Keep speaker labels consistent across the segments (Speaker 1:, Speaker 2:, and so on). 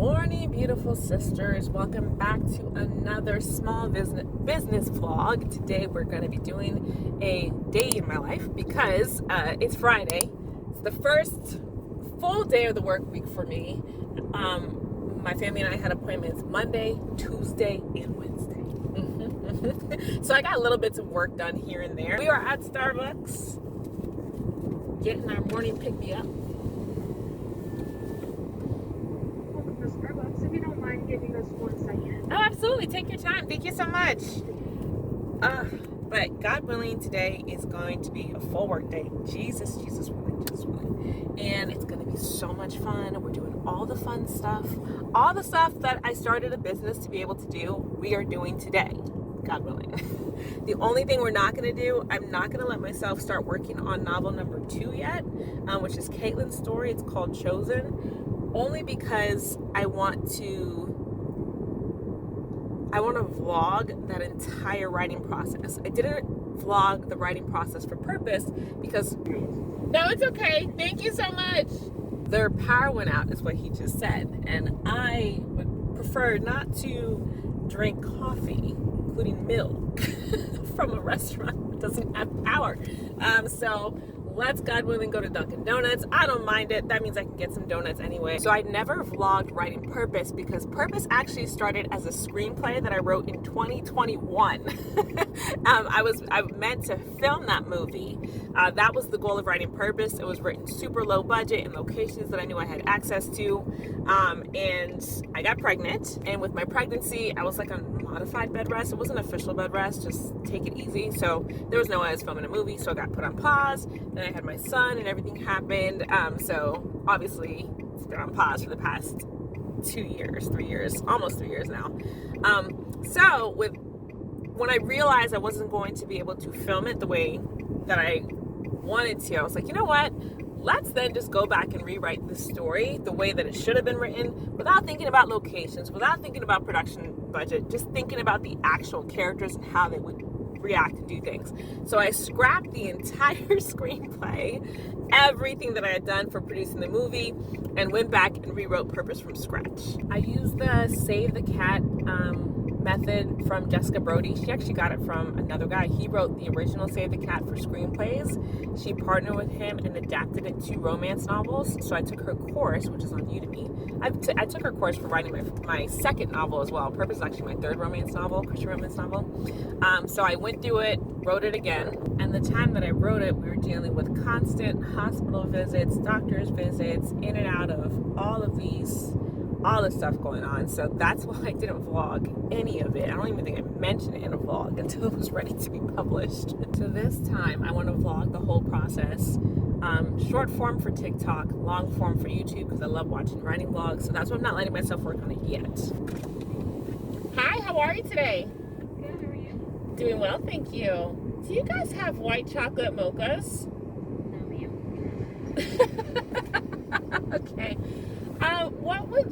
Speaker 1: morning, beautiful sisters. Welcome back to another small business vlog. Today we're going to be doing a day in my life because it's Friday. It's the first full day of the work week for me. My family and I had appointments Monday, Tuesday, and Wednesday. So I got little bits of work done here and there. We are at Starbucks getting our morning pick-me-up.
Speaker 2: Starbucks, if you don't mind giving us 1 second.
Speaker 1: Oh, absolutely. Take your time. Thank you so much. But God willing, today is going to be a full work day. Jesus willing. And it's going to be so much fun. We're doing all the fun stuff. All the stuff that I started a business to be able to do, we are doing today. God willing. The only thing we're not going to do, I'm not going to let myself start working on novel number 2 yet, which is Caitlin's story. It's called Chosen. Only because I want to vlog that entire writing process. I didn't vlog the writing process for purpose because, no, it's okay. Thank you so much. Their power went out is what he just said. And I would prefer not to drink coffee, including milk, from a restaurant that doesn't have power. So let's, God willing, go to Dunkin' Donuts. I don't mind it. That means I can get some donuts anyway. So I never vlogged writing Purpose because Purpose actually started as a screenplay that I wrote in 2021. I meant to film that movie. That was the goal of writing Purpose. It was written super low budget in locations that I knew I had access to. And I got pregnant. And with my pregnancy, I was like on modified bed rest. It wasn't official bed rest, just take it easy. So there was no way I was filming a movie. So I got put on pause. Then I had my son and everything happened. So obviously it's been on pause for the past 2 years, 3 years, almost 3 years now. So when I realized I wasn't going to be able to film it the way that I wanted to, I was like, you know what? Let's then just go back and rewrite the story the way that it should have been written without thinking about locations, without thinking about production budget, just thinking about the actual characters and how they would react and do things. So I scrapped the entire screenplay, everything that I had done for producing the movie, and went back and rewrote Purpose from scratch. I used the Save the Cat method from Jessica Brody. She actually got it from another guy. He wrote the original Save the Cat for screenplays. She partnered with him and adapted it to romance novels. So I took her course, which is on Udemy. I took her course for writing my second novel as well. Purpose is actually my third romance novel, Christian romance novel. So I went through it, wrote it again. And the time that I wrote it, we were dealing with constant hospital visits, doctor's visits, in and out of all this stuff going on. So that's why I didn't vlog any of it. I don't even think I mentioned it in a vlog until it was ready to be published. So this time I want to vlog the whole process. Short form for TikTok, long form for YouTube because I love watching writing vlogs. So that's why I'm not letting myself work on it yet. Hi, how are you today?
Speaker 2: Good, how are you?
Speaker 1: Doing well, thank you. Do you guys have white chocolate mochas?
Speaker 2: No, ma'am.
Speaker 1: Okay. What would,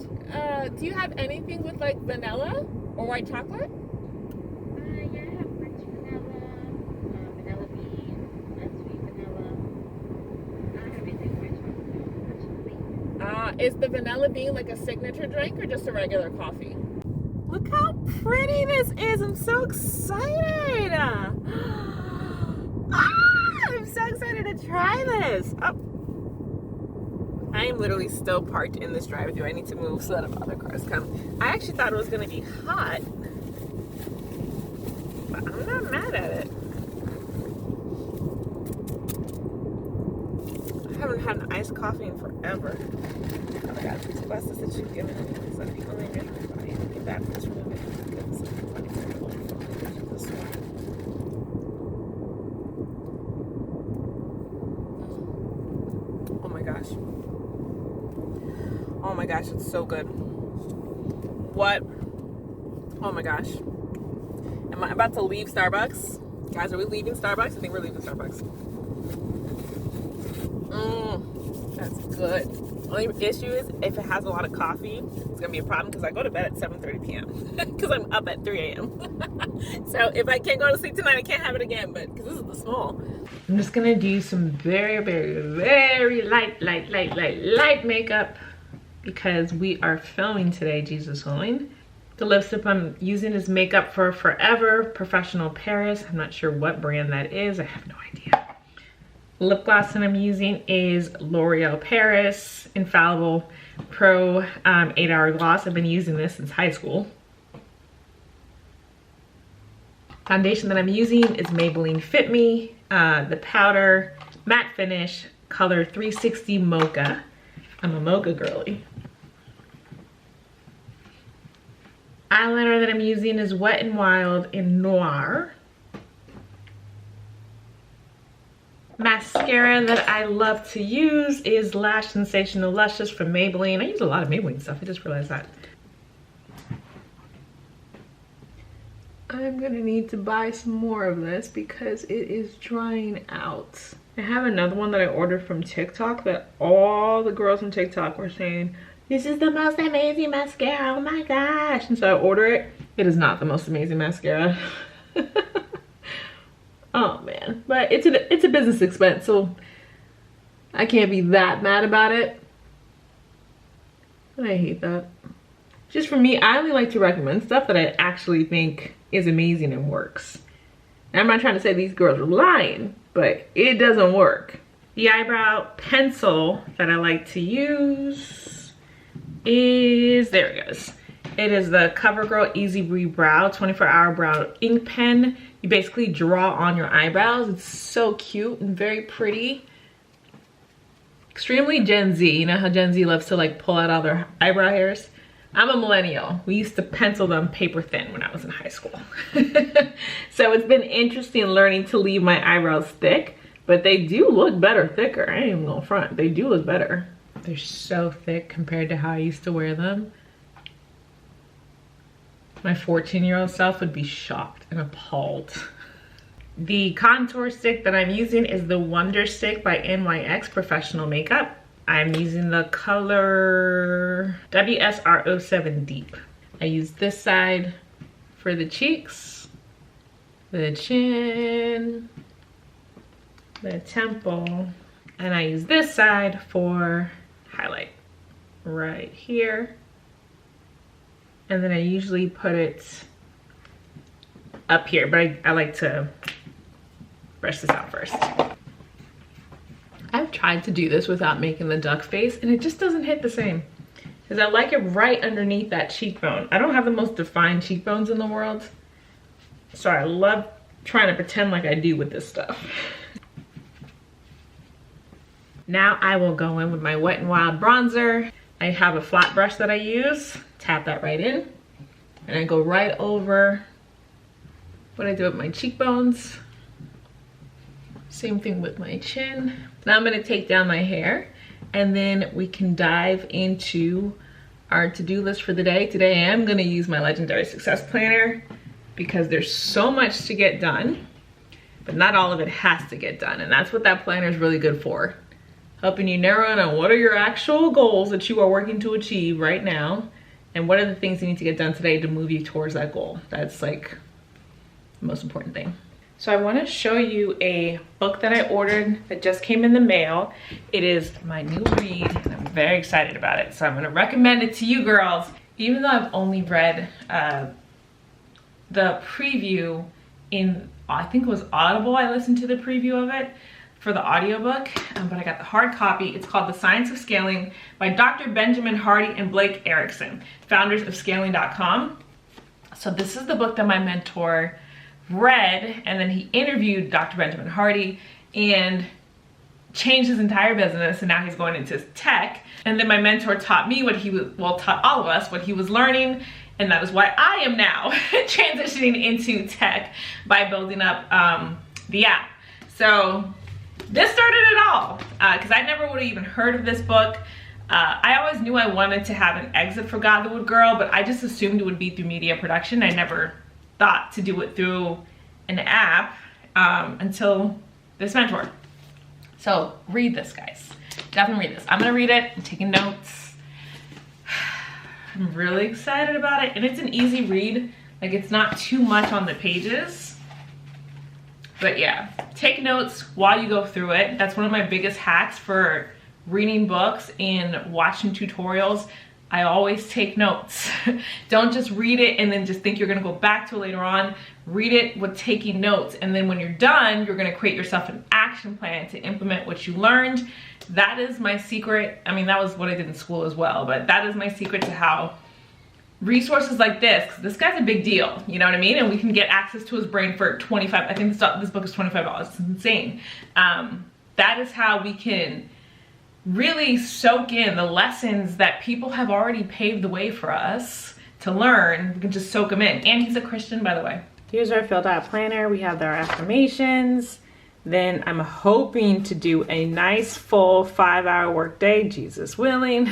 Speaker 1: do you have anything with like vanilla or white chocolate?
Speaker 2: Yeah, I have French vanilla, vanilla bean, sweet vanilla. I don't have anything white chocolate, unfortunately.
Speaker 1: Is the vanilla bean like a signature drink or just a regular coffee? Look how pretty this is. I'm so excited. I'm so excited to try this. Oh. I am literally still parked in this drive-thru. I need to move so that if other cars come. I actually thought it was going to be hot, but I'm not mad at it. I haven't had an iced coffee in forever. Oh my god, these glasses that you've given me. It's like the only reason I'm buying it. Get that, let's remove it. Because it's like this one. Oh my gosh. Oh my gosh, it's so good. What? Oh my gosh. Am I about to leave Starbucks? Guys, are we leaving Starbucks? I think we're leaving Starbucks. That's good. Only issue is if it has a lot of coffee, it's going to be a problem because I go to bed at 7:30 p.m. because I'm up at 3 a.m. So if I can't go to sleep tonight, I can't have it again, but because this is the small. I'm just going to do some very, very, very light makeup because we are filming today, Jesus willing. The lipstick I'm using is Makeup for Forever Professional Paris. I'm not sure what brand that is. I have no idea. The lip gloss that I'm using is L'Oreal Paris Infallible Pro 8-Hour Gloss. I've been using this since high school. Foundation that I'm using is Maybelline Fit Me. The powder, matte finish, color 360 Mocha. I'm a mocha girly. Eyeliner that I'm using is Wet n Wild in Noir. Mascara that I love to use is Lash Sensational Luscious from Maybelline. I use a lot of Maybelline stuff, I just realized that. I'm gonna need to buy some more of this because it is drying out. I have another one that I ordered from TikTok that all the girls on TikTok were saying, this is the most amazing mascara, oh my gosh. And so I order it. It is not the most amazing mascara. Oh man, but it's a business expense, so I can't be that mad about it. But I hate that. Just for me, I only like to recommend stuff that I actually think is amazing and works. And I'm not trying to say these girls are lying, but it doesn't work. The eyebrow pencil that I like to use is, there it goes. It is the CoverGirl Easy Breathe Brow 24-hour brow ink pen. You basically draw on your eyebrows. It's so cute and very pretty. Extremely Gen Z. You know how Gen Z loves to like pull out all their eyebrow hairs? I'm a millennial. We used to pencil them paper thin when I was in high school. So it's been interesting learning to leave my eyebrows thick, but they do look better thicker. I ain't even gonna front. They do look better. They're so thick compared to how I used to wear them. My 14-year-old self would be shocked and appalled. The contour stick that I'm using is the Wonder Stick by NYX Professional Makeup. I'm using the color WSR07 Deep. I use this side for the cheeks, the chin, the temple, and I use this side for highlight right here. And then I usually put it up here, but I like to brush this out first. I've tried to do this without making the duck face and it just doesn't hit the same. Because I like it right underneath that cheekbone. I don't have the most defined cheekbones in the world. So I love trying to pretend like I do with this stuff. Now I will go in with my Wet n Wild bronzer. I have a flat brush that I use. Tap that right in. And I go right over what I do with my cheekbones. Same thing with my chin. Now I'm gonna take down my hair and then we can dive into our to-do list for the day. Today I am gonna use my Legendary Success Planner because there's so much to get done, but not all of it has to get done. And that's what that planner is really good for. Helping you narrow in on what are your actual goals that you are working to achieve right now and what are the things you need to get done today to move you towards that goal. That's like the most important thing. So I want to show you a book that I ordered that just came in the mail. It is my new read and I'm very excited about it. So I'm going to recommend it to you girls. Even though I've only read the preview in, I think it was Audible, I listened to the preview of it for the audiobook, but I got the hard copy. It's called The Science of Scaling by Dr. Benjamin Hardy and Blake Erickson, founders of scaling.com. So this is the book that my mentor read, and then he interviewed Dr. Benjamin Hardy and changed his entire business, and now he's going into tech. And then my mentor taught me what he was, well, taught all of us what he was learning, and that is why I am now transitioning into tech by building up the app. So this started it all, because I never would have even heard of this book. I always knew I wanted to have an exit for God the Wood Girl, but I just assumed it would be through media production. I never thought to do it through an app until this mentor. So read this, guys. Definitely read this. I'm gonna read it. I'm taking notes. I'm really excited about it, and it's an easy read. Like, it's not too much on the pages. But yeah, take notes while you go through it. That's one of my biggest hacks for reading books and watching tutorials, I always take notes. Don't just read it and then just think you're gonna go back to it later on. Read it with taking notes. And then when you're done, you're gonna create yourself an action plan to implement what you learned. That is my secret. I mean, that was what I did in school as well, but that is my secret to how resources like this, 'cause this guy's a big deal, you know what I mean? And we can get access to his brain for 25, I think this book is $25, it's insane. That is how we can really soak in the lessons that people have already paved the way for us to learn. We can just soak them in. And he's a Christian, by the way. Here's our filled out planner. We have our affirmations. Then I'm hoping to do a nice full 5-hour workday, Jesus willing.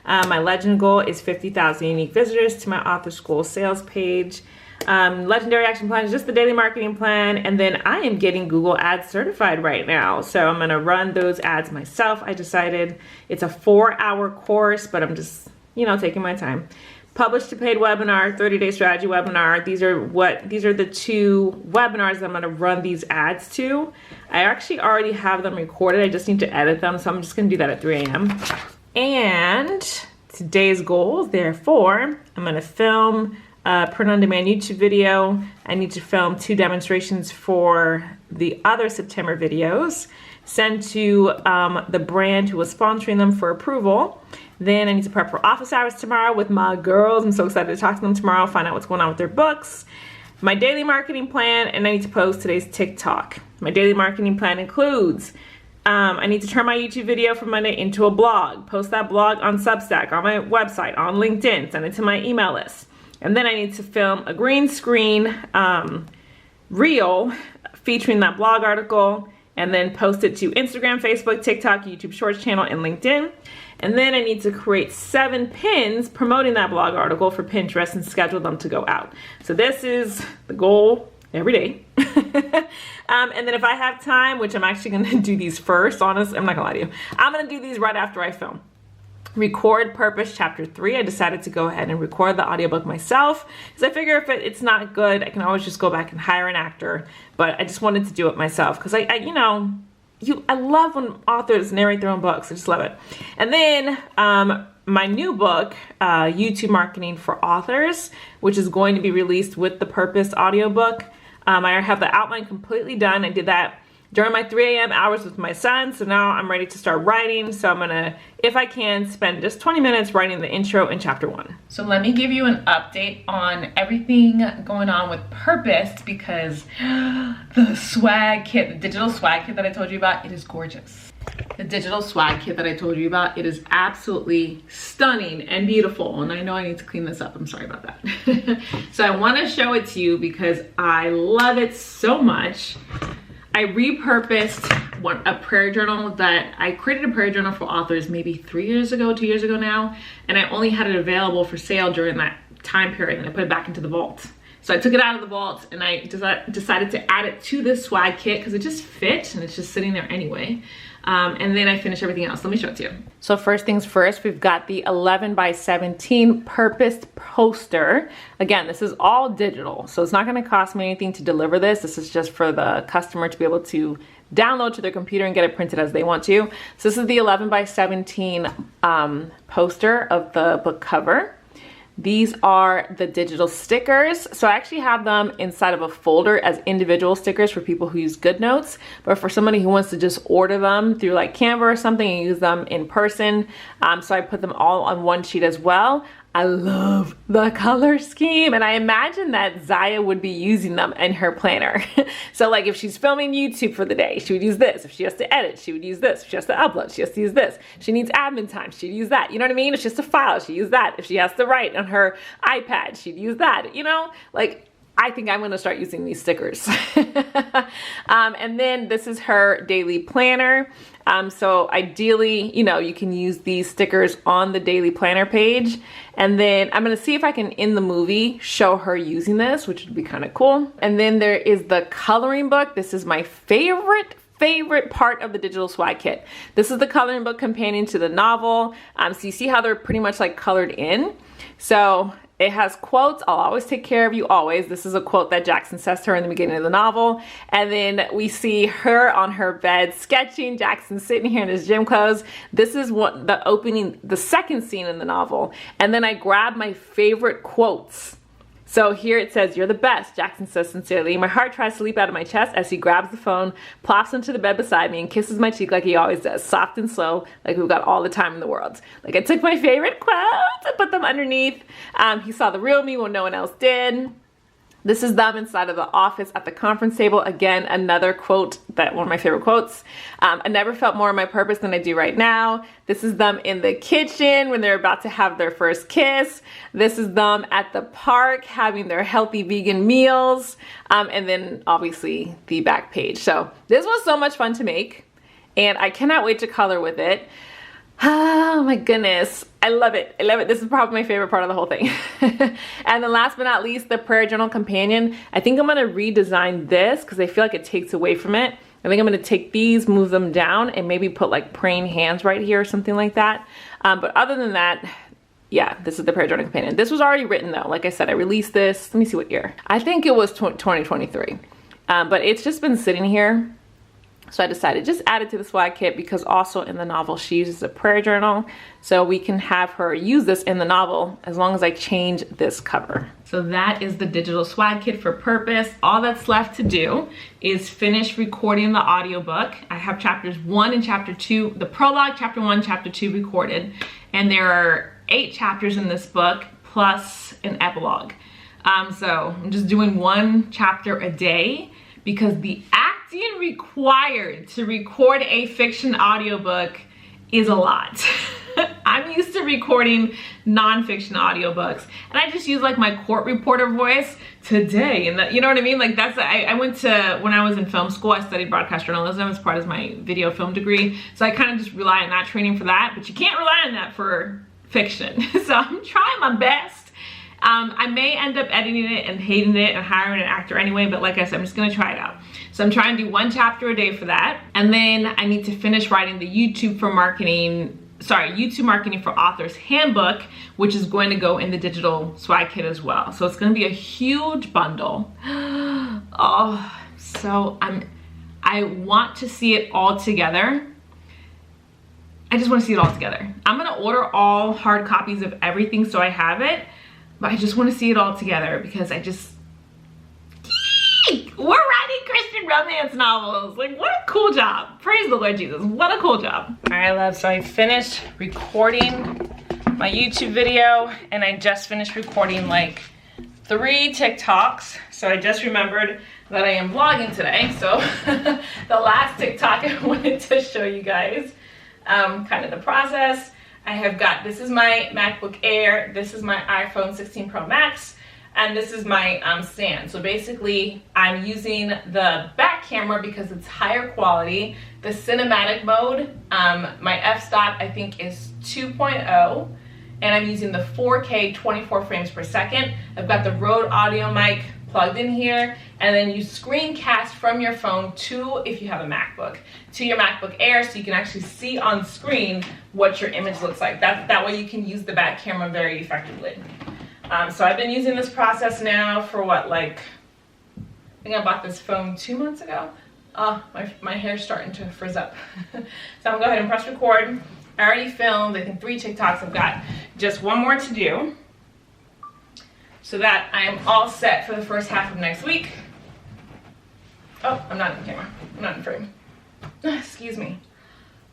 Speaker 1: My legend goal is 50,000 unique visitors to my author school sales page. Legendary action plan is just the daily marketing plan. And then I am getting Google Ads certified right now. So I'm gonna run those ads myself. I decided it's a 4-hour course, but I'm just, you know, taking my time. Publish to paid webinar, 30-day strategy webinar. These are the 2 webinars that I'm gonna run these ads to. I actually already have them recorded. I just need to edit them. So I'm just gonna do that at 3 a.m. And today's goals, therefore, I'm gonna film print on demand YouTube video. I need to film 2 demonstrations for the other September videos, send to the brand who was sponsoring them for approval. Then I need to prep for office hours tomorrow with my girls. I'm so excited to talk to them tomorrow, find out what's going on with their books. My daily marketing plan, and I need to post today's TikTok. My daily marketing plan includes I need to turn my YouTube video from Monday into a blog, post that blog on Substack, on my website, on LinkedIn, send it to my email list. And then I need to film a green screen reel featuring that blog article and then post it to Instagram, Facebook, TikTok, YouTube Shorts channel, and LinkedIn. And then I need to create 7 pins promoting that blog article for Pinterest and schedule them to go out. So this is the goal every day. And then if I have time, which I'm actually gonna do these first, honestly, I'm not gonna lie to you. I'm gonna do these right after I film. Record Purpose Chapter 3. I decided to go ahead and record the audiobook myself because I figure if it's not good, I can always just go back and hire an actor. But I just wanted to do it myself because I love when authors narrate their own books. I just love it. And then my new book, YouTube Marketing for Authors, which is going to be released with the Purpose audiobook. I have the outline completely done. I did that during my 3 a.m. hours with my son. So now I'm ready to start writing. So I'm gonna, if I can, spend just 20 minutes writing the intro in chapter 1. So let me give you an update on everything going on with Purpose because the swag kit, the digital swag kit that I told you about, it is gorgeous. The digital swag kit that I told you about, it is absolutely stunning and beautiful. And I know I need to clean this up. I'm sorry about that. So I wanna show it to you because I love it so much. I repurposed a prayer journal that I created a prayer journal for authors maybe 3 years ago, 2 years ago now. And I only had it available for sale during that time period and I put it back into the vault. So I took it out of the vault and I decided to add it to this swag kit because it just fit and it's just sitting there anyway. And then I finished everything else. Let me show it to you. So first things first, we've got the 11 by 17 Purpose poster. Again, this is all digital, so it's not gonna cost me anything to deliver this. This is just for the customer to be able to download to their computer and get it printed as they want to. So this is the 11 by 17 poster of the book cover. These are the digital stickers. So I actually have them inside of a folder as individual stickers for people who use GoodNotes, but for somebody who wants to just order them through like Canva or something and use them in person. So I put them all on one sheet as well. I love the color scheme and I imagine that Zaya would be using them in her planner. So like if she's filming YouTube for the day, she would use this. If she has to edit, she would use this. If she has to upload, she has to use this. If she needs admin time, she'd use that. You know what I mean? If she has to file, she'd use that. If she has to write on her iPad, she'd use that. You know, like I think I'm gonna start using these stickers. And then this is her daily planner. So ideally, you know, you can use these stickers on the daily planner page. And then I'm gonna see if I can, in the movie, show her using this, which would be kind of cool. And then there is the coloring book. This is my favorite part of the digital swag kit. This is the coloring book companion to the novel. So you see how they're pretty much like colored in. So It has quotes. I'll always take care of you, always. This is a quote that Jackson says to her in the beginning of the novel. And then we see her on her bed sketching. Jackson sitting here in his gym clothes. This is what the opening, the second scene in the novel. And then I grab my favorite quotes. So here it says, "You're the best," Jackson says sincerely. My heart tries to leap out of my chest as he grabs the phone, plops into the bed beside me, and kisses my cheek like he always does, soft and slow, like we've got all the time in the world. Like I took my favorite quotes and put them underneath. He saw the real me when no one else did. This is them inside of the office at the conference table. Again, another quote, that one of my favorite quotes. "I never felt more of my purpose than I do right now." This is them in the kitchen when they're about to have their first kiss. This is them at the park having their healthy vegan meals. And then obviously the back page. So this was so much fun to make, and I cannot wait to color with it. Oh my goodness. I love it. I love it. This is probably my favorite part of the whole thing. And then last but not least, the prayer journal companion. I think I'm going to redesign this because I feel like it takes away from it. I think I'm going to take these, move them down, and maybe put like praying hands right here or something like that. But other than that, yeah, this is the prayer journal companion. This was already written though. Like I said, I released this. Let me see what year. I think it was 2023. But it's just been sitting here. So I decided just add it to the swag kit because also in the novel she uses a prayer journal. So we can have her use this in the novel as long as I change this cover. So that is the digital swag kit for Purpose. All that's left to do is finish recording the audiobook. I have chapters 1 and chapter 2, the prologue, chapter 1, chapter 2 recorded. And there are 8 chapters in this book plus an epilogue. So I'm just doing 1 chapter a day because the acting required to record a fiction audiobook is a lot. I'm used to recording nonfiction audiobooks, and I just use like my court reporter voice today, and you know what I mean? Like that's, I went to, when I was in film school, I studied broadcast journalism as part of my video film degree, so I kind of just rely on that training for that, but you can't rely on that for fiction. So I'm trying my best. I may end up editing it and hating it and hiring an actor anyway, but like I said, I'm just gonna try it out. So I'm trying to do 1 chapter a day for that. And then I need to finish writing the YouTube Marketing for Authors Handbook, which is going to go in the digital swag kit as well. So it's gonna be a huge bundle. Oh, so I want to see it all together. I just wanna see it all together. I'm gonna order all hard copies of everything so I have it, but I just want to see it all together because we're writing Christian romance novels. Like, what a cool job. Praise the Lord Jesus. What a cool job. All right, love. So I finished recording my YouTube video, and I just finished recording like 3 TikToks. So I just remembered that I am vlogging today. So the last TikTok I wanted to show you guys kind of the process. I have got, this is my MacBook Air, this is my iPhone 16 Pro Max, and this is my stand. So basically, I'm using the back camera because it's higher quality. The cinematic mode, my f-stop I think is 2.0, and I'm using the 4K 24 frames per second. I've got the Rode audio mic plugged in here, and then you screencast from your phone to, if you have a MacBook, to your MacBook Air so you can actually see on screen what your image looks like. That way you can use the back camera very effectively. So I've been using this process now for what, like, I think I bought this phone 2 months ago. Oh, my hair's starting to frizz up. So I'm gonna go ahead and press record. I already filmed, I think 3 TikToks. I've got just 1 more to do, so that I am all set for the first half of next week. Oh, I'm not in the camera. I'm not in frame. Excuse me.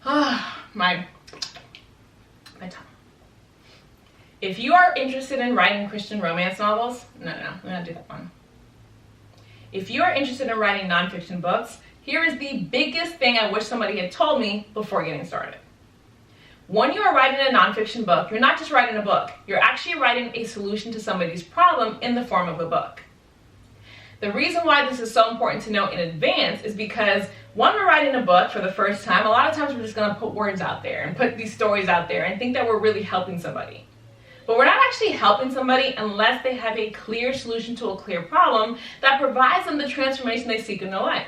Speaker 1: My tongue. If you are interested in writing Christian romance novels, no, I'm gonna do that one. If you are interested in writing nonfiction books, here is the biggest thing I wish somebody had told me before getting started. When you are writing a nonfiction book, you're not just writing a book, you're actually writing a solution to somebody's problem in the form of a book. The reason why this is so important to know in advance is because when we're writing a book for the first time, a lot of times we're just gonna put words out there and put these stories out there and think that we're really helping somebody. But we're not actually helping somebody unless they have a clear solution to a clear problem that provides them the transformation they seek in their life.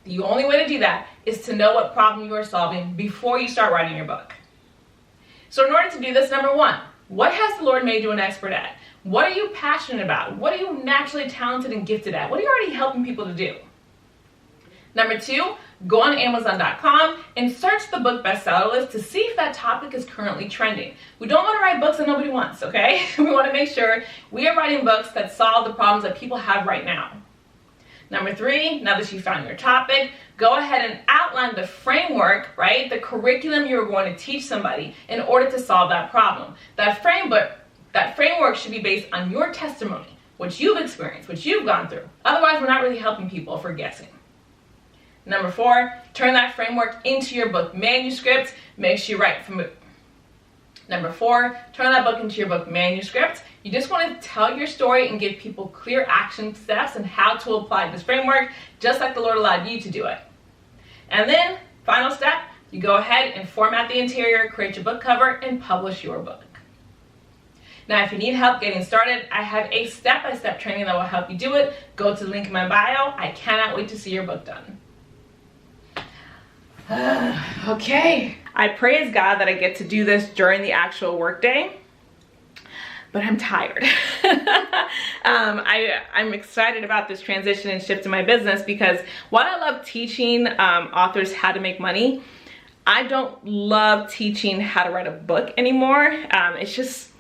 Speaker 1: The only way to do that is to know what problem you are solving before you start writing your book. So in order to do this, number 1,
Speaker 3: What has the Lord made you an expert at? What are you passionate about? What are you naturally talented and gifted at? What are you already helping people to do? Number 2, go on Amazon.com and search the book bestseller list to see if that topic is currently trending. We don't want to write books that nobody wants, okay? We want to make sure we are writing books that solve the problems that people have right now. Number 3, now that you found your topic, go ahead and outline the framework, right? The curriculum you're going to teach somebody in order to solve that problem. That framework should be based on your testimony, what you've experienced, what you've gone through. Otherwise, we're not really helping people if we're guessing. Number 4, turn that framework into your book manuscript. Make sure you write from it. Number 4, turn that book into your book manuscript. You just want to tell your story and give people clear action steps and how to apply this framework, just like the Lord allowed you to do it. And then, final step, you go ahead and format the interior, create your book cover, and publish your book. Now, if you need help getting started, I have a step-by-step training that will help you do it. Go to the link in my bio. I cannot wait to see your book done. Okay. I praise God that I get to do this during the actual workday, but I'm tired. I'm excited about this transition and shift in my business because while I love teaching authors how to make money, I don't love teaching how to write a book anymore. It's just,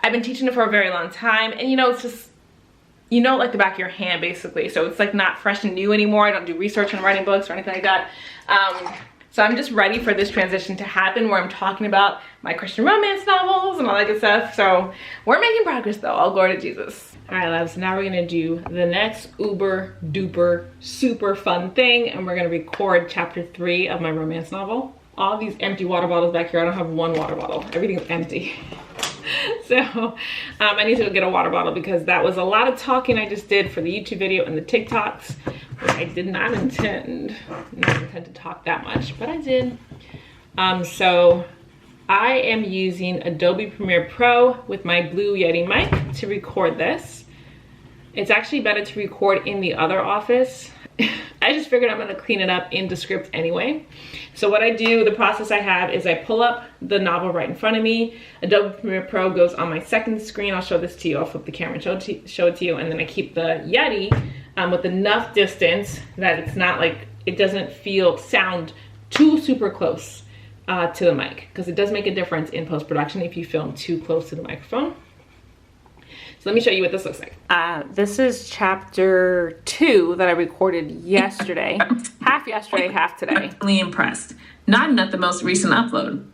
Speaker 3: I've been teaching it for a very long time, and it's just, like the back of your hand basically. So it's like not fresh and new anymore. I don't do research on writing books or anything like that. So I'm just ready for this transition to happen where I'm talking about my Christian romance novels and all that good stuff. So we're making progress though, all glory to Jesus. All right, loves, now we're gonna do the next uber duper super fun thing, and we're gonna record chapter 3 of my romance novel. All these empty water bottles back here, I don't have one water bottle, everything's empty. So I need to go get a water bottle because that was a lot of talking I just did for the YouTube video and the TikToks. I did not intend to talk that much, but I did. So I am using Adobe Premiere Pro with my Blue Yeti mic to record this. It's actually better to record in the other office. I just figured I'm gonna clean it up in Descript anyway. So what I do, the process I have is I pull up the novel right in front of me. Adobe Premiere Pro goes on my second screen. I'll show this to you. I'll flip the camera and show it to you. And then I keep the Yeti with enough distance that it's not like, it doesn't sound too super close to the mic, because it does make a difference in post-production if you film too close to the microphone. So let me show you what this looks like. This is chapter 2 that I recorded yesterday. Half yesterday, half today. Really impressed. Not the most recent upload.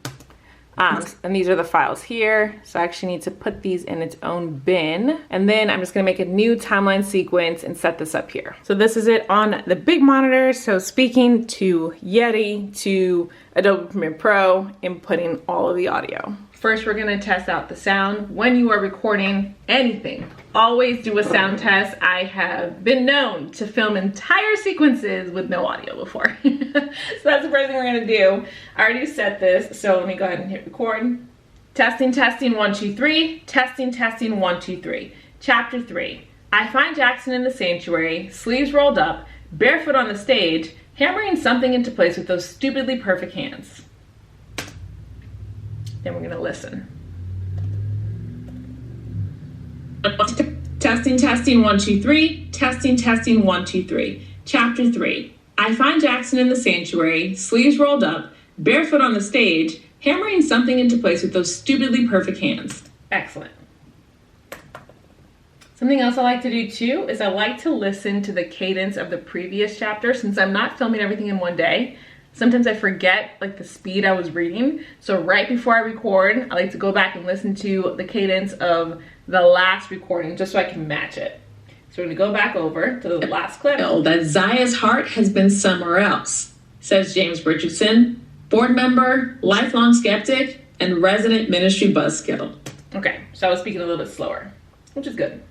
Speaker 3: And these are the files here. So I actually need to put these in its own bin. And then I'm just gonna make a new timeline sequence and set this up here. So this is it on the big monitor. So speaking to Yeti, to Adobe Premiere Pro, inputting all of the audio. First, we're gonna test out the sound. When you are recording anything, always do a sound test. I have been known to film entire sequences with no audio before. So that's the first thing we're gonna do. I already set this, so let me go ahead and hit record. Testing, testing, 1, 2, 3. Testing, testing, 1, 2, 3. Chapter 3. I find Jackson in the sanctuary, sleeves rolled up, barefoot on the stage, hammering something into place with those stupidly perfect hands. Then we're gonna listen. Testing, testing, 1, 2, 3. Testing, testing, 1, 2, 3. Chapter 3. I find Jackson in the sanctuary, sleeves rolled up, barefoot on the stage, hammering something into place with those stupidly perfect hands. Excellent. Something else I like to do too is I like to listen to the cadence of the previous chapter. Since I'm not filming everything in one day, sometimes I forget like the speed I was reading. So right before I record, I like to go back and listen to the cadence of the last recording just so I can match it. So we're gonna go back over to the last clip. That Zaya's heart has been somewhere else, says James Richardson, board member, lifelong skeptic, and resident ministry buzzkill. Okay, so I was speaking a little bit slower, which is good.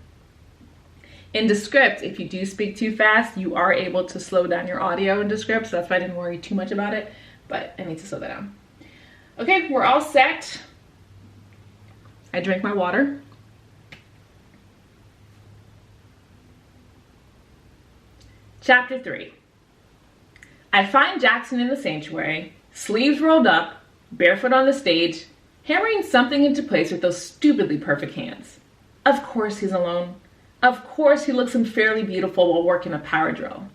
Speaker 3: In Descript, if you do speak too fast, you are able to slow down your audio in Descript, so that's why I didn't worry too much about it, but I need to slow that down. Okay, we're all set. I drank my water. Chapter 3. I find Jackson in the sanctuary, sleeves rolled up, barefoot on the stage, hammering something into place with those stupidly perfect hands. Of course he's alone. Of course he looks unfairly beautiful while working a power drill.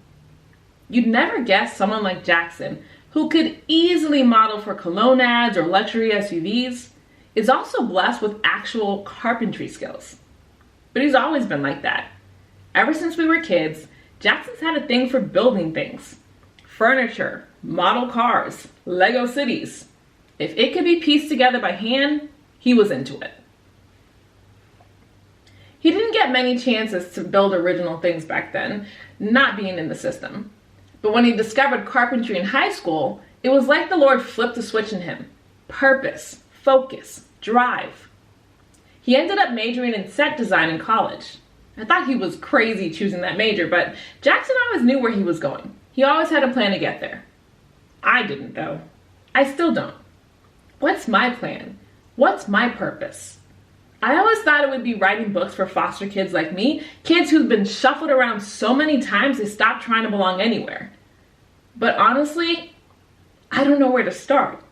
Speaker 3: You'd never guess someone like Jackson, who could easily model for cologne ads or luxury SUVs, is also blessed with actual carpentry skills. But he's always been like that. Ever since we were kids, Jackson's had a thing for building things. Furniture, model cars, Lego cities. If it could be pieced together by hand, he was into it. He didn't get many chances to build original things back then, not being in the system. But when he discovered carpentry in high school, it was like the Lord flipped a switch in him. Purpose, focus, drive. He ended up majoring in set design in college. I thought he was crazy choosing that major, but Jackson always knew where he was going. He always had a plan to get there. I didn't, though. I still don't. What's my plan? What's my purpose? I always thought it would be writing books for foster kids like me, kids who've been shuffled around so many times they stopped trying to belong anywhere. But honestly, I don't know where to start.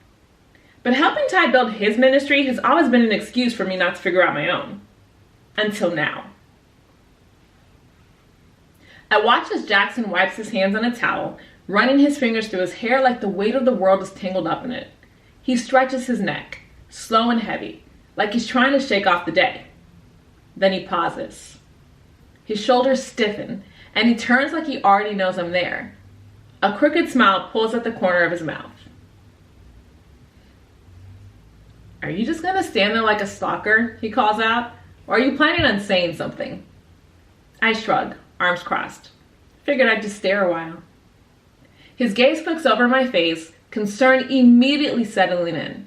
Speaker 3: But helping Ty build his ministry has always been an excuse for me not to figure out my own. Until now. I watch as Jackson wipes his hands on a towel, running his fingers through his hair like the weight of the world is tangled up in it. He stretches his neck, slow and heavy, like he's trying to shake off the day. Then he pauses. His shoulders stiffen, and he turns like he already knows I'm there. A crooked smile pulls at the corner of his mouth. Are you just gonna stand there like a stalker? He calls out. Or are you planning on saying something? I shrug, arms crossed. Figured I'd just stare a while. His gaze flicks over my face, concern immediately settling in.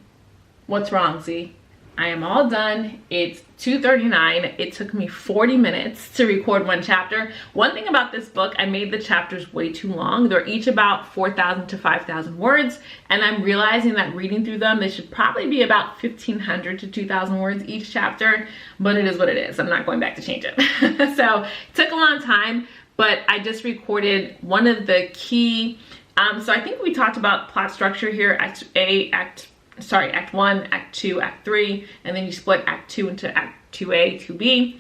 Speaker 3: What's wrong, Z? I am all done. It's 2:39. It took me 40 minutes to record one chapter. One thing about this book, I made the chapters way too long. They're each about 4,000 to 5,000 words, and I'm realizing that reading through them, they should probably be about 1,500 to 2,000 words each chapter, but it is what it is. I'm not going back to change it. So it took a long time, but I just recorded one of the key, so I think we talked about plot structure here, Act 1, Act 2, Act 3, and then you split Act 2 into Act 2A, 2B.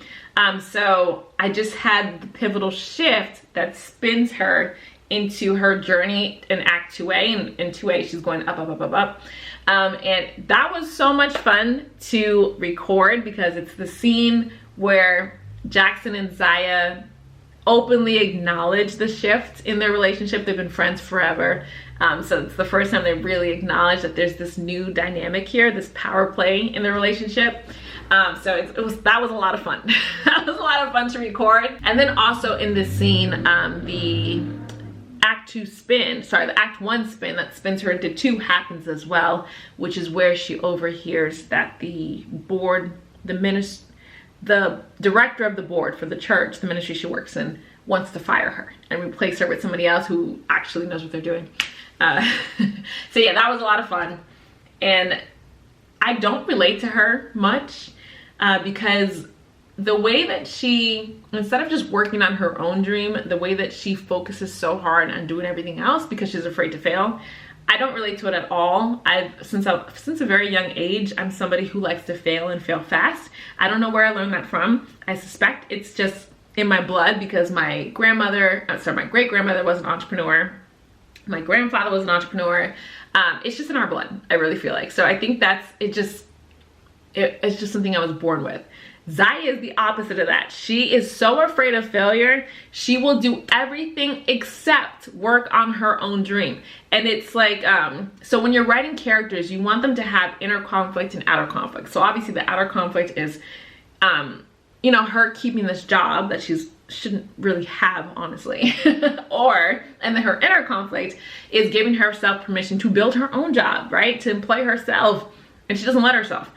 Speaker 3: So I just had the pivotal shift that spins her into her journey in Act 2A, and in 2A she's going up, up, up, up, up. And that was so much fun to record because it's the scene where Jackson and Zaya openly acknowledge the shift in their relationship. They've been friends forever. So it's the first time they really acknowledge that there's this new dynamic here, this power play in their relationship. So that was a lot of fun. That was a lot of fun to record. And then also in this scene, the Act 1 spin that spins her into 2 happens as well, which is where she overhears that the board, the director of the board for the church, the ministry she works in, wants to fire her and replace her with somebody else who actually knows what they're doing. So yeah, that was a lot of fun. And I don't relate to her much because the way that she, instead of just working on her own dream, the way that she focuses so hard on doing everything else because she's afraid to fail, I don't relate to it at all. Since a very young age, I'm somebody who likes to fail and fail fast. I don't know where I learned that from. I suspect it's just in my blood because my great-grandmother was an entrepreneur. My grandfather was an entrepreneur. It's just in our blood, I really feel like. So I think it's just something I was born with. Zaya is the opposite of that. She is so afraid of failure, she will do everything except work on her own dream. And it's like, so when you're writing characters, you want them to have inner conflict and outer conflict. So obviously the outer conflict is, her keeping this job that she shouldn't really have, honestly. And then her inner conflict is giving herself permission to build her own job, right? To employ herself, and she doesn't let herself.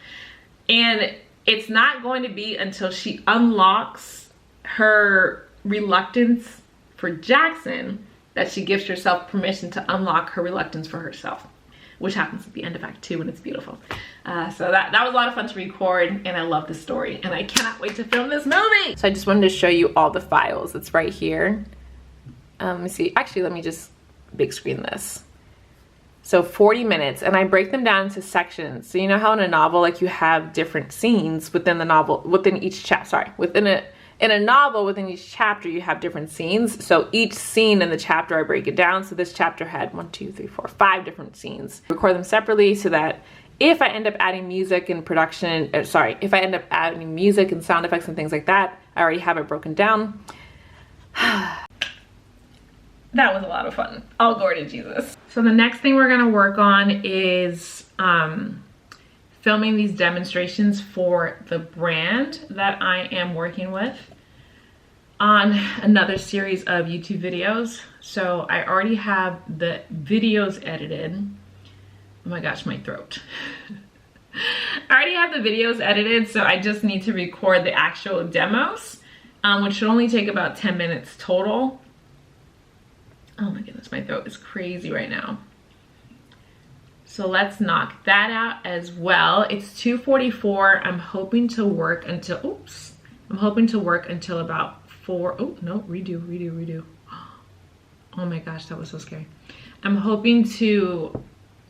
Speaker 3: And it's not going to be until she unlocks her reluctance for Jackson that she gives herself permission to unlock her reluctance for herself, which happens at the end of Act 2, and it's beautiful. So that was a lot of fun to record, and I love this story, and I cannot wait to film this movie. So I just wanted to show you all the files. It's right here. Let me see. Actually, let me just big screen this.
Speaker 1: So 40 minutes, and I break them down into sections. So you know how in a novel, like you have different scenes within the novel, within each chapter, in a novel, within each chapter, you have different scenes. So each scene in the chapter, I break it down. So this chapter had 5 different scenes. Record them separately so that if I end up adding music and production, if I end up adding music and sound effects and things like that, I already have it broken down.
Speaker 3: That was a lot of fun. All glory to Jesus. So the next thing we're gonna work on is filming these demonstrations for the brand that I am working with on another series of YouTube videos. So I already have the videos edited. Oh my gosh, my throat. I already have the videos edited, so I just need to record the actual demos, which should only take about 10 minutes total. Oh my goodness, my throat is crazy right now. So let's knock that out as well. It's 2:44. I'm hoping to work until, I'm hoping to work until about 4. Oh, no, redo. Oh my gosh, that was so scary. I'm hoping to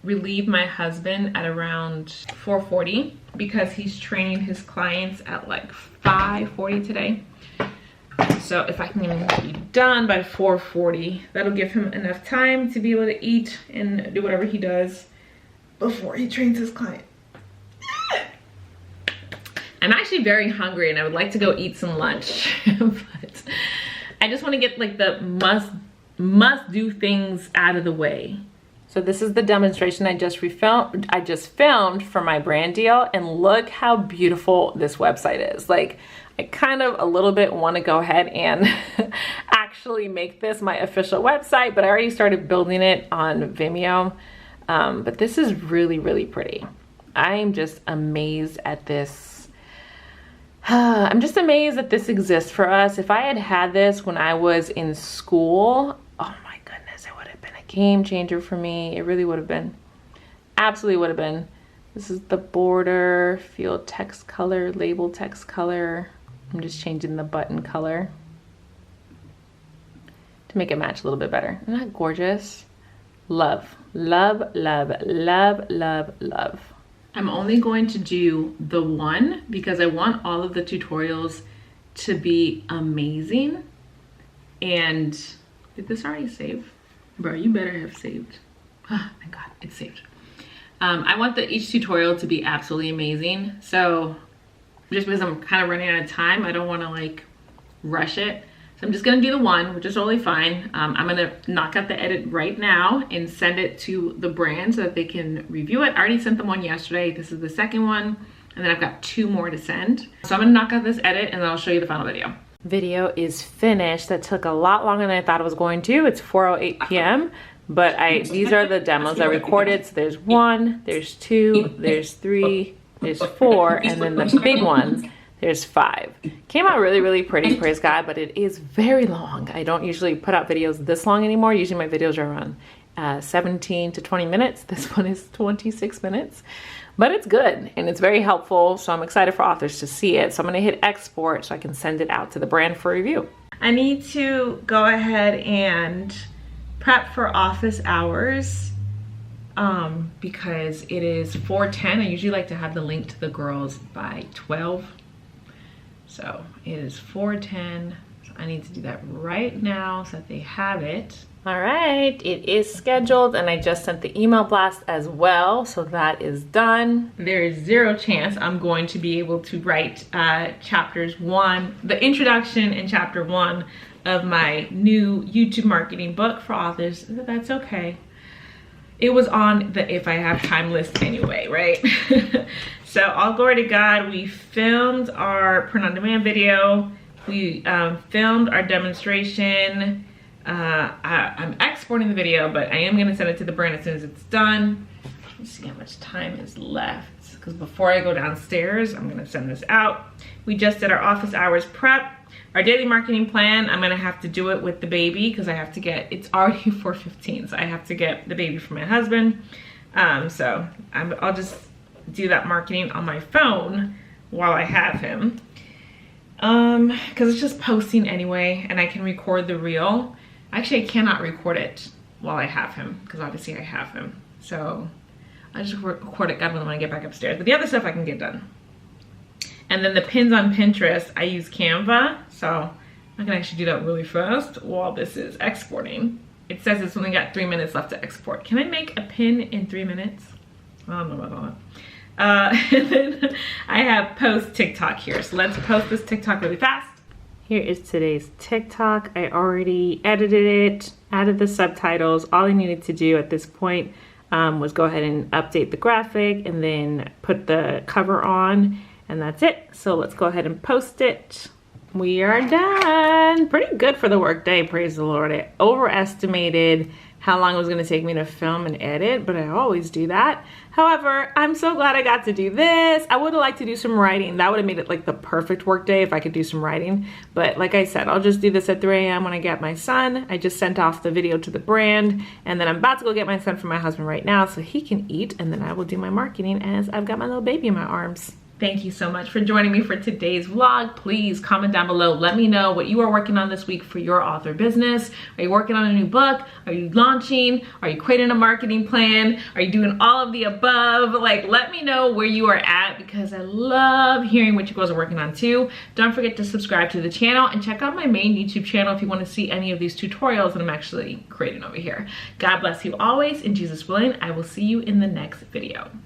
Speaker 3: relieve my husband at around 4:40 because he's training his clients at like 5:40 today. So if I can be done by 4:40, that'll give him enough time to be able to eat and do whatever he does before he trains his client. I'm actually very hungry and I would like to go eat some lunch, but I just want to get like the must do things out of the way. So this is the demonstration I just filmed for my brand deal, and look how beautiful this website is. Like, I kind of a little bit want to go ahead and actually make this my official website, but I already started building it on Vimeo. But this is really, really pretty. I'm just amazed at this. I'm just amazed that this exists for us. If I had had this when I was in school, oh my goodness, it would have been a game changer for me. It really would have been. Absolutely would have been. This is the border, field text color, label text color. I'm just changing the button color to make it match a little bit better. Isn't that gorgeous? Love, love, love, love, love, love. I'm only going to do the one because I want all of the tutorials to be amazing. And did this already save? Bro, you better have saved. Oh, thank God, it's saved. I want each tutorial to be absolutely amazing. So just because I'm kind of running out of time, I don't want to like rush it. So I'm just gonna do the one, which is totally fine. I'm gonna knock out the edit right now and send it to the brand so that they can review it. I already sent them one yesterday. This is the second one. And then I've got 2 more to send. So I'm gonna knock out this edit and then I'll show you the final video. Video is finished. That took a lot longer than I thought it was going to. It's 4:08 p.m. But these are the demos I recorded. So there's 1, there's 2, there's 3, there's 4, and then the big one, there's 5. Came out really, really pretty, praise God, but it is very long. I don't usually put out videos this long anymore. Usually my videos are around 17 to 20 minutes. This one is 26 minutes, but it's good and it's very helpful. So I'm excited for authors to see it. So I'm gonna hit export so I can send it out to the brand for review. I need to go ahead and prep for office hours because it is 4:10. I usually like to have the link to the girls by 12. So it is 4:10. So I need to do that right now so that they have it. All right, it is scheduled and I just sent the email blast as well. So that is done. There is 0 chance I'm going to be able to write chapters 1, the introduction and chapter 1 of my new YouTube marketing book for authors. That's okay. It was on the if I have time list anyway, right? So all glory to God, we filmed our print on demand video. We filmed our demonstration. I'm exporting the video, but I am gonna send it to the brand as soon as it's done. Let's see how much time is left, because before I go downstairs, I'm gonna send this out. We just did our office hours prep. Our daily marketing plan, I'm gonna have to do it with the baby because I have to get, it's already 4:15, so I have to get the baby for my husband. So I'll just do that marketing on my phone while I have him. Because it's just posting anyway, and I can record the reel. Actually, I cannot record it while I have him because obviously I have him. So I just record it, God willing, when I get back upstairs. But the other stuff I can get done. And then the pins on Pinterest, I use Canva. So I can actually do that really fast while this is exporting. It says it's only got 3 minutes left to export. Can I make a pin in 3 minutes? I don't know about that. And then I have post TikTok here. So let's post this TikTok really fast. Here is today's TikTok. I already edited it, added the subtitles. All I needed to do at this point was go ahead and update the graphic and then put the cover on, and that's it. So let's go ahead and post it. We are done. Pretty good for the work day, praise the Lord. I overestimated how long it was gonna take me to film and edit, but I always do that. However, I'm so glad I got to do this. I would have liked to do some writing. That would have made it like the perfect work day if I could do some writing. But like I said, I'll just do this at 3 a.m. when I get my son. I just sent off the video to the brand, and then I'm about to go get my son from my husband right now so he can eat, and then I will do my marketing as I've got my little baby in my arms. Thank you so much for joining me for today's vlog. Please comment down below. Let me know what you are working on this week for your author business. Are you working on a new book? Are you launching? Are you creating a marketing plan? Are you doing all of the above? Like, let me know where you are at, because I love hearing what you guys are working on too. Don't forget to subscribe to the channel and check out my main YouTube channel if you want to see any of these tutorials that I'm actually creating over here. God bless you always, and Jesus willing, I will see you in the next video.